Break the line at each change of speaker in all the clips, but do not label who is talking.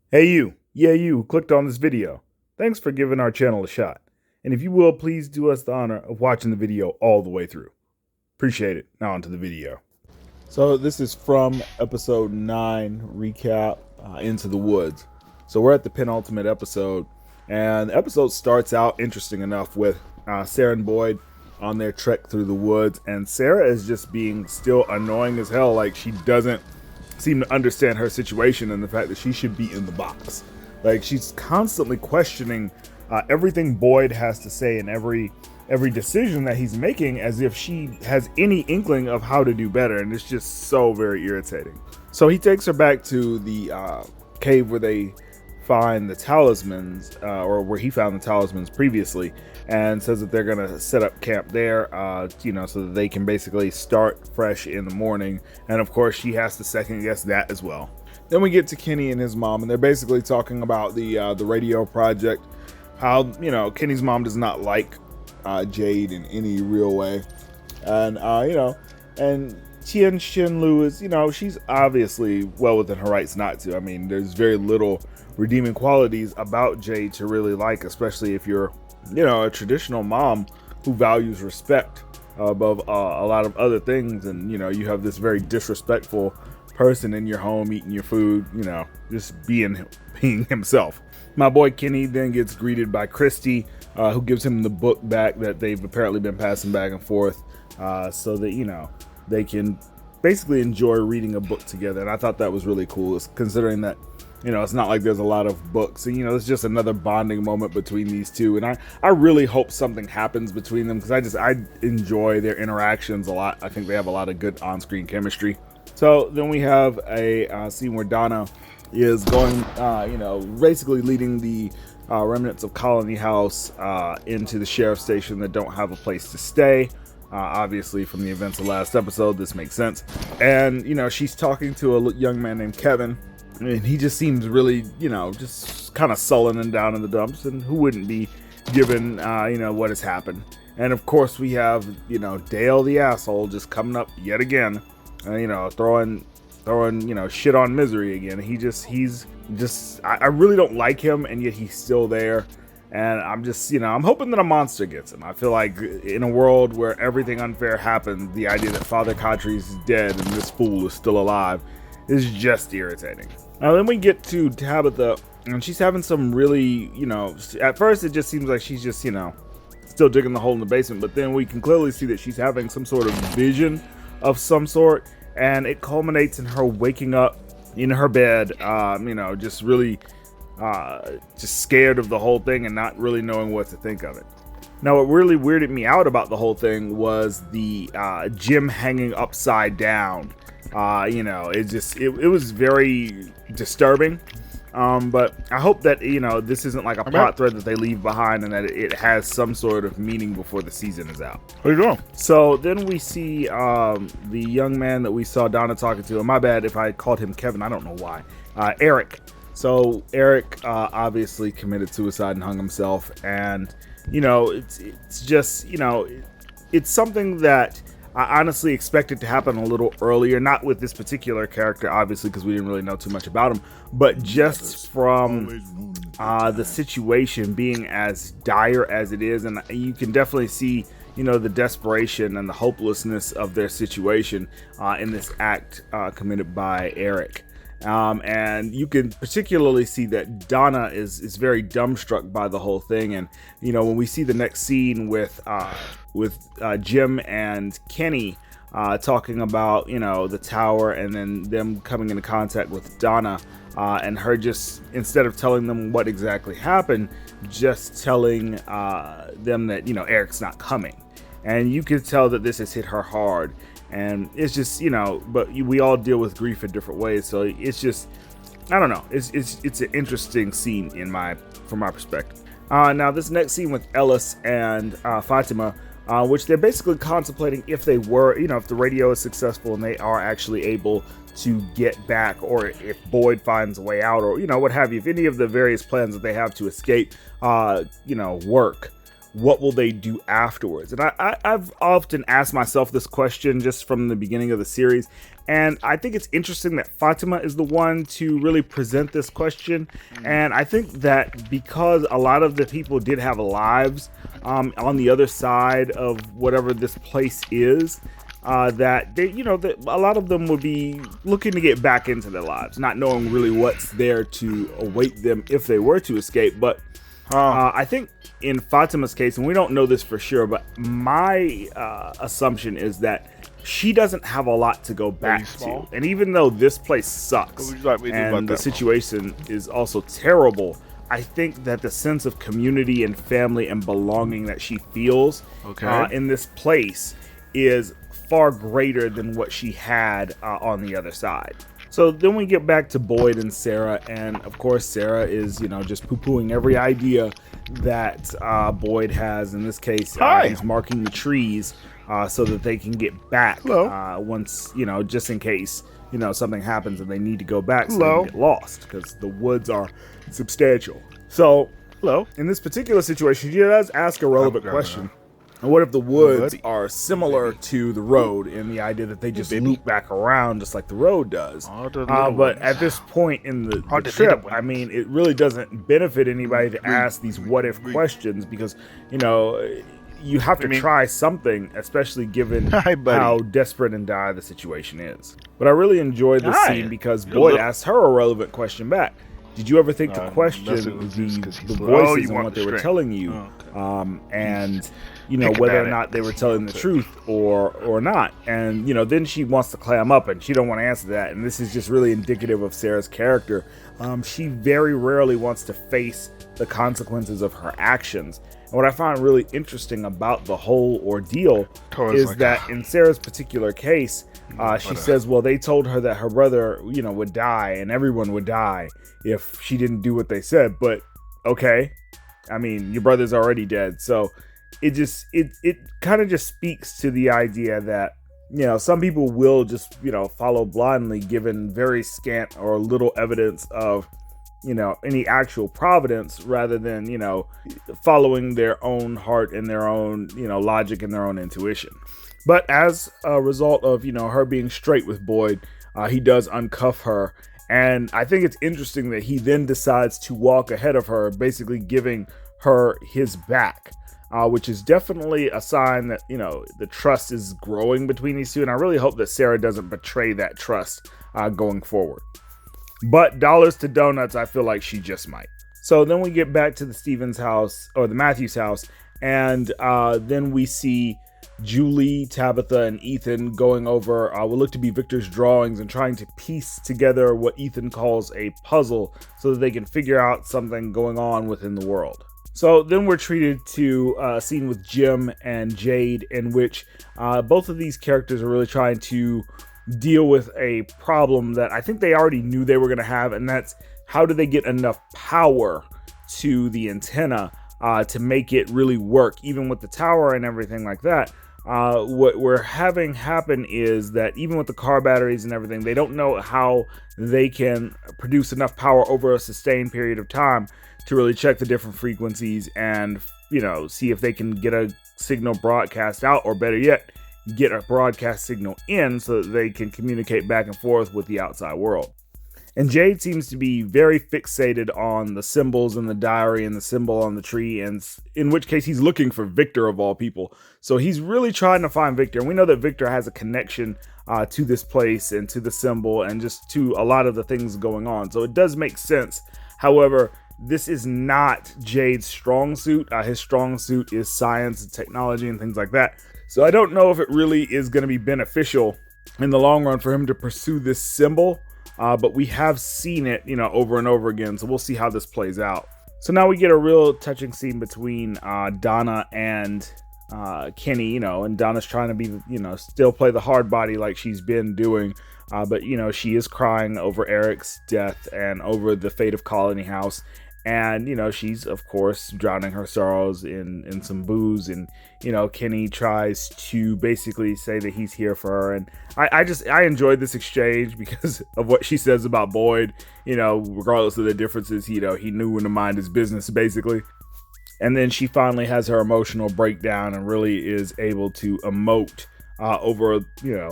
Hey you, yeah you who clicked on this video. Thanks for giving our channel a shot. And if you will, please do us the honor of watching the video all the way through. Appreciate it. Now onto the video. So this is from episode 9 recap, Into the Woods. So we're at the penultimate episode, and the episode starts out interesting enough with Sarah and Boyd on their trek through the woods, and Sarah is just being still annoying as hell, like she doesn't seem to understand her situation and the fact that she should be in the box. Like, she's constantly questioning everything Boyd has to say and every decision that he's making, as if she has any inkling of how to do better, and it's just so very irritating. So he takes her back to the cave where they find the talismans, or where he found the talismans previously, and says that they're gonna set up camp there, so that they can basically start fresh in the morning. And of course, she has to second guess that as well. Then we get to Kenny and his mom, and they're basically talking about the radio project. How Kenny's mom does not like Jade in any real way, and and Tien Shin Lu is, she's obviously well within her rights not to. I mean, there's very little redeeming qualities about Jade to really like, especially if you're, a traditional mom who values respect above a lot of other things, and you have this very disrespectful person in your home eating your food, just being himself. My boy Kenny then gets greeted by Christy, who gives him the book back that they've apparently been passing back and forth, so that they can basically enjoy reading a book together. And I thought that was really cool, considering that it's not like there's a lot of books, and it's just another bonding moment between these two. And I really hope something happens between them, because I enjoy their interactions a lot. I think they have a lot of good on-screen chemistry. So then we have a scene where Donna is going, basically leading the remnants of Colony House into the sheriff's station that don't have a place to stay. Obviously, from the events of last episode, this makes sense. And she's talking to a young man named Kevin, and he just seems really, just kind of sullen and down in the dumps, and who wouldn't be, given what has happened. And of course we have Dale the asshole just coming up yet again, throwing shit on Misery again. I really don't like him, and yet he's still there. And I'm just, I'm hoping that a monster gets him. I feel like in a world where everything unfair happens, the idea that Father Cautry's dead and this fool is still alive is just irritating. Now then we get to Tabitha, and she's having some really, at first it just seems like she's just, still digging the hole in the basement, but then we can clearly see that she's having some sort of vision of some sort, and it culminates in her waking up in her bed, just really just scared of the whole thing and not really knowing what to think of it. Now, what really weirded me out about the whole thing was the gym hanging upside down. It was very disturbing. But I hope that, this isn't like a plot thread that they leave behind, and that it has some sort of meaning before the season is out. What are you doing? So then we see the young man that we saw Donna talking to, and my bad if I called him Kevin, I don't know why, Eric. So Eric obviously committed suicide and hung himself, and it's just it's something that I honestly expected to happen a little earlier, not with this particular character, obviously, because we didn't really know too much about him, but just from the situation being as dire as it is. And you can definitely see, the desperation and the hopelessness of their situation in this act committed by Eric. And you can particularly see that Donna is very dumbstruck by the whole thing. And when we see the next scene with Jim and Kenny talking about the tower, and then them coming into contact with Donna, and her just, instead of telling them what exactly happened, just telling them that Eric's not coming. And you can tell that this has hit her hard. And it's just, but we all deal with grief in different ways. So it's just, I don't know. It's an interesting scene from my perspective. Now this next scene with Ellis and Fatima, which they're basically contemplating if they were, if the radio is successful and they are actually able to get back, or if Boyd finds a way out, or, what have you, if any of the various plans that they have to escape, work. what will they do afterwards? And I've often asked myself this question just from the beginning of the series. And I think it's interesting that Fatima is the one to really present this question. And I think that because a lot of the people did have lives on the other side of whatever this place is, that they, a lot of them would be looking to get back into their lives, not knowing really what's there to await them if they were to escape. But I think in Fatima's case, and we don't know this for sure, but my assumption is that she doesn't have a lot to go back to. And even though this place sucks and the situation is also terrible, I think that the sense of community and family and belonging that she feels in this place is far greater than what she had on the other side. So then we get back to Boyd and Sarah, and of course Sarah is, just poo-pooing every idea that Boyd has. In this case, he's marking the trees so that they can get back once, just in case, something happens and they need to go back so they don't get lost, because the woods are substantial. So, in this particular situation, she does ask a relevant question. And what if the woods are similar to the road in the idea that they just loop back around just like the road does? But at this point in the trip, I mean, it really doesn't benefit anybody to ask these what if questions, because, you have to try something, especially given how desperate and dire the situation is. But I really enjoyed this scene because Boyd asked her a relevant question back. Did you ever think to question the voices and what they were telling you? And whether or not they were telling the truth or not. And then she wants to clam up and she don't want to answer that. And this is just really indicative of Sarah's character. She very rarely wants to face the consequences of her actions. And what I find really interesting about the whole ordeal is that in Sarah's particular case, she says, well, they told her that her brother, would die and everyone would die if she didn't do what they said. But okay, I mean, your brother's already dead. So it kind of just speaks to the idea that, some people will just, follow blindly given very scant or little evidence of, any actual providence, rather than, following their own heart and their own, logic and their own intuition. But as a result of, her being straight with Boyd, he does uncuff her. And I think it's interesting that he then decides to walk ahead of her, basically giving her his back, which is definitely a sign that, the trust is growing between these two. And I really hope that Sarah doesn't betray that trust going forward. But dollars to donuts, I feel like she just might. So then we get back to the Stevens house, or the Matthews house, and then we see Julie, Tabitha, and Ethan going over what look to be Victor's drawings and trying to piece together what Ethan calls a puzzle so that they can figure out something going on within the world. So then we're treated to a scene with Jim and Jade, in which both of these characters are really trying to deal with a problem that I think they already knew they were going to have, and that's how do they get enough power to the antenna to make it really work, even with the tower and everything like that. What we're having happen is that even with the car batteries and everything, they don't know how they can produce enough power over a sustained period of time to really check the different frequencies and, see if they can get a signal broadcast out, or better yet, get a broadcast signal in so that they can communicate back and forth with the outside world. And Jade seems to be very fixated on the symbols in the diary and the symbol on the tree, and in which case he's looking for Victor of all people. So he's really trying to find Victor. And we know that Victor has a connection to this place and to the symbol and just to a lot of the things going on. So it does make sense. However, this is not Jade's strong suit. His strong suit is science and technology and things like that. So I don't know if it really is going to be beneficial in the long run for him to pursue this symbol. But we have seen it, over and over again. So we'll see how this plays out. So now we get a real touching scene between Donna and Kenny, and Donna's trying to be, still play the hard body like she's been doing. But, she is crying over Eric's death and over the fate of Colony House. And, she's, of course, drowning her sorrows in some booze. And, Kenny tries to basically say that he's here for her. And I enjoyed this exchange because of what she says about Boyd. Regardless of the differences, he knew when to mind his business, basically. And then she finally has her emotional breakdown and really is able to emote over,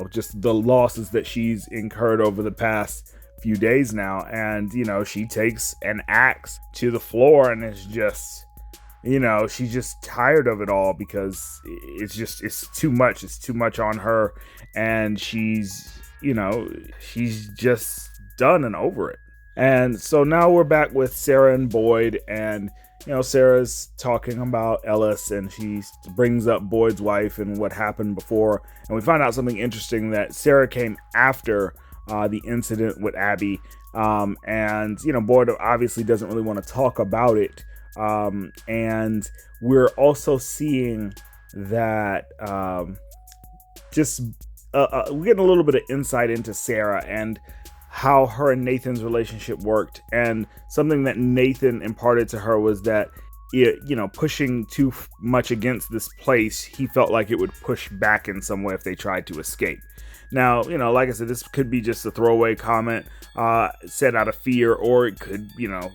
just the losses that she's incurred over the past few days now. And, she takes an axe to the floor and is just, she's just tired of it all because it's too much. It's too much on her. And she's just done and over it. And so now we're back with Sarah and Boyd, and Sarah's talking about Ellis, and she brings up Boyd's wife and what happened before, and we find out something interesting, that Sarah came after the incident with Abby, and Boyd obviously doesn't really want to talk about it, and we're also seeing that we're getting a little bit of insight into Sarah and how her and Nathan's relationship worked. And something that Nathan imparted to her was that pushing too much against this place, he felt like it would push back in some way if they tried to escape. Now, like I said, this could be just a throwaway comment said out of fear, or it could,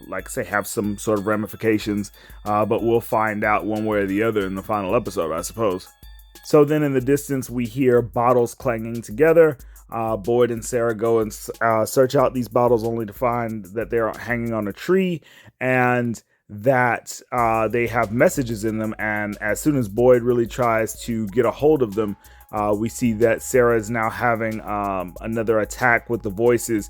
like I say, have some sort of ramifications, but we'll find out one way or the other in the final episode, I suppose. So then in the distance, we hear bottles clanging together. Boyd and Sarah go and search out these bottles, only to find that they're hanging on a tree and that they have messages in them. And as soon as Boyd really tries to get a hold of them, we see that Sarah is now having another attack with the voices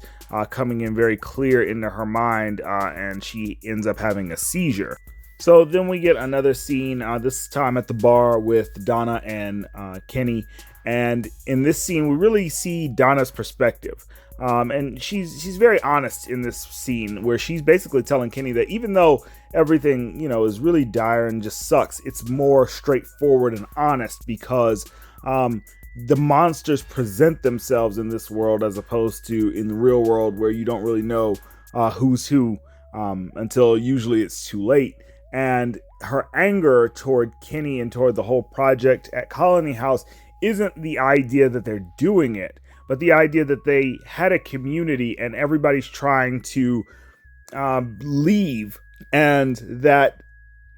coming in very clear into her mind, and she ends up having a seizure. So then we get another scene, this time at the bar with Donna and Kenny. And in this scene, we really see Donna's perspective. And she's very honest in this scene, where she's basically telling Kenny that even though everything, is really dire and just sucks, it's more straightforward and honest because the monsters present themselves in this world as opposed to in the real world, where you don't really know who's who until usually it's too late. And her anger toward Kenny and toward the whole project at Colony House isn't the idea that they're doing it, but the idea that they had a community and everybody's trying to leave, and that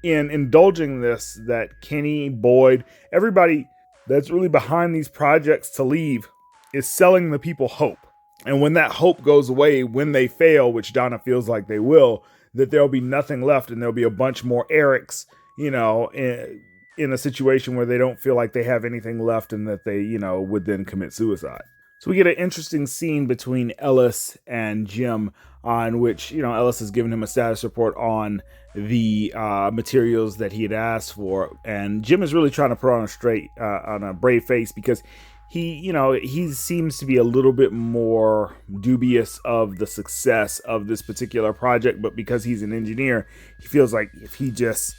in indulging this, that Kenny, Boyd, everybody that's really behind these projects to leave is selling the people hope. And when that hope goes away, when they fail, which Donna feels like they will, that there'll be nothing left and there'll be a bunch more Erics, in a situation where they don't feel like they have anything left and that they, would then commit suicide. So we get an interesting scene between Ellis and Jim, in which, Ellis has given him a status report on the materials that he had asked for. And Jim is really trying to put on a brave face because he seems to be a little bit more dubious of the success of this particular project, but because he's an engineer, he feels like if he just,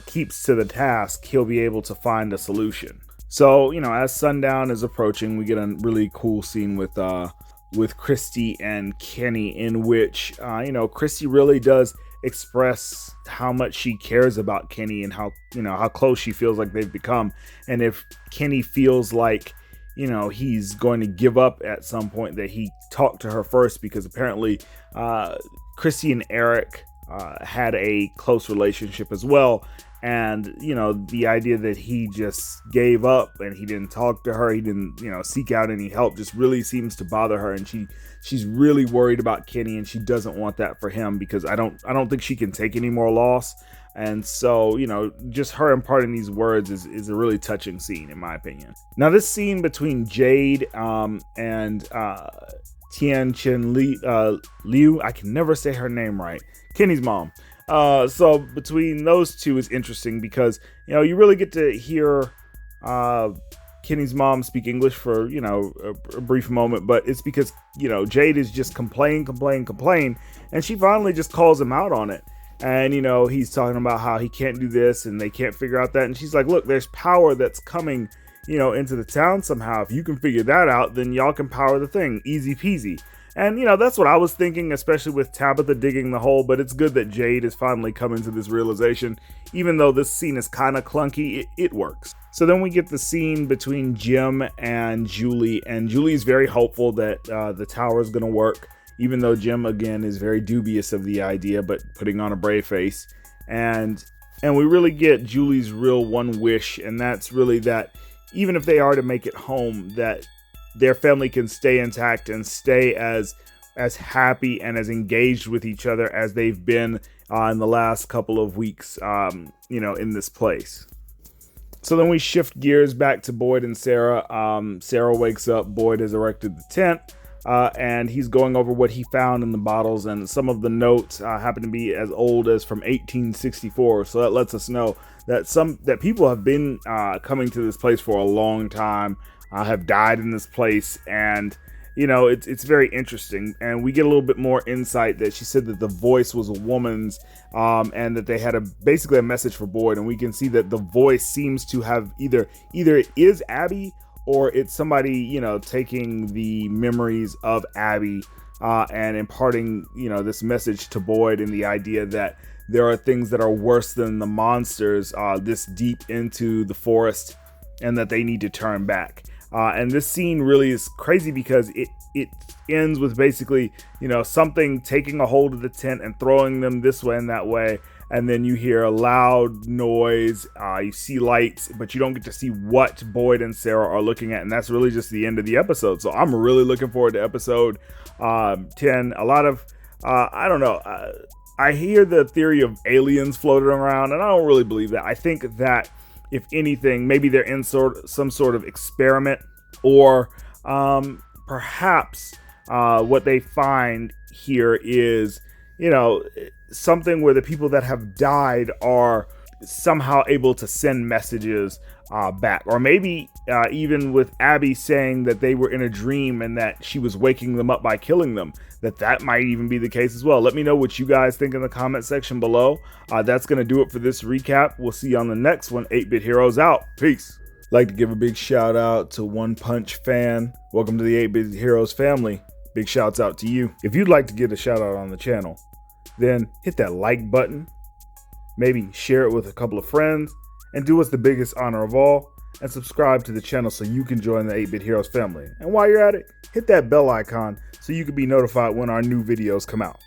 keeps to the task, he'll be able to find a solution. So, as sundown is approaching, we get a really cool scene with Christy and Kenny, in which, Christy really does express how much she cares about Kenny and how close she feels like they've become. And if Kenny feels like, he's going to give up at some point, that he talked to her first, because apparently Chrissy and Eric had a close relationship as well. And, the idea that he just gave up and he didn't talk to her, he didn't, seek out any help, just really seems to bother her. And she's really worried about Kenny, and she doesn't want that for him, because I don't think she can take any more loss. And so, just her imparting these words is a really touching scene, in my opinion. Now, this scene between Jade and Tian Chen Liu, I can never say her name right, Kenny's mom. So between those two is interesting because, you really get to hear Kenny's mom speak English for, a brief moment, but it's because, Jade is just complain, and she finally just calls him out on it. And, he's talking about how he can't do this and they can't figure out that. And she's like, look, there's power that's coming, into the town somehow. If you can figure that out, then y'all can power the thing. Easy peasy. And, that's what I was thinking, especially with Tabitha digging the hole. But it's good that Jade has finally come into this realization. Even though this scene is kind of clunky, it works. So then we get the scene between Jim and Julie. And Julie is very hopeful that the tower is going to work, even though Jim, again, is very dubious of the idea, but putting on a brave face. And And we really get Julie's real one wish, and that's really that even if they are to make it home, that their family can stay intact and stay as happy and as engaged with each other as they've been in the last couple of weeks, in this place. So then we shift gears back to Boyd and Sarah. Sarah wakes up. Boyd has erected the tent, and he's going over what he found in the bottles, and some of the notes happen to be as old as from 1864. So that lets us know that people have been coming to this place for a long time, have died in this place, and it's very interesting. And we get a little bit more insight that she said that the voice was a woman's, and that they had basically a message for Boyd, and we can see that the voice seems to have either it is Abby or it's somebody taking the memories of Abby and imparting this message to Boyd, and the idea that there are things that are worse than the monsters this deep into the forest, and that they need to turn back. And this scene really is crazy because it ends with basically, something taking a hold of the tent and throwing them this way and that way. And then you hear a loud noise, you see lights, but you don't get to see what Boyd and Sarah are looking at. And that's really just the end of the episode. So I'm really looking forward to episode 10. A lot of, I don't know, I hear the theory of aliens floating around, and I don't really believe that. I think that if anything, maybe they're in some sort of experiment, or perhaps what they find here is, something where the people that have died are somehow able to send messages back. Or maybe even with Abby saying that they were in a dream and that she was waking them up by killing them, that might even be the case as well. Let me know what you guys think in the comment section below. That's going to do it for this recap. We'll see you on the next one. 8-Bit Heroes out. Peace. Like to give a big shout out to One Punch Fan. Welcome to the 8-Bit Heroes family. Big shouts out to you. If you'd like to get a shout out on the channel, then hit that like button, maybe share it with a couple of friends, and do us the biggest honor of all, and subscribe to the channel so you can join the 8-Bit Heroes family. And while you're at it, hit that bell icon so you can be notified when our new videos come out.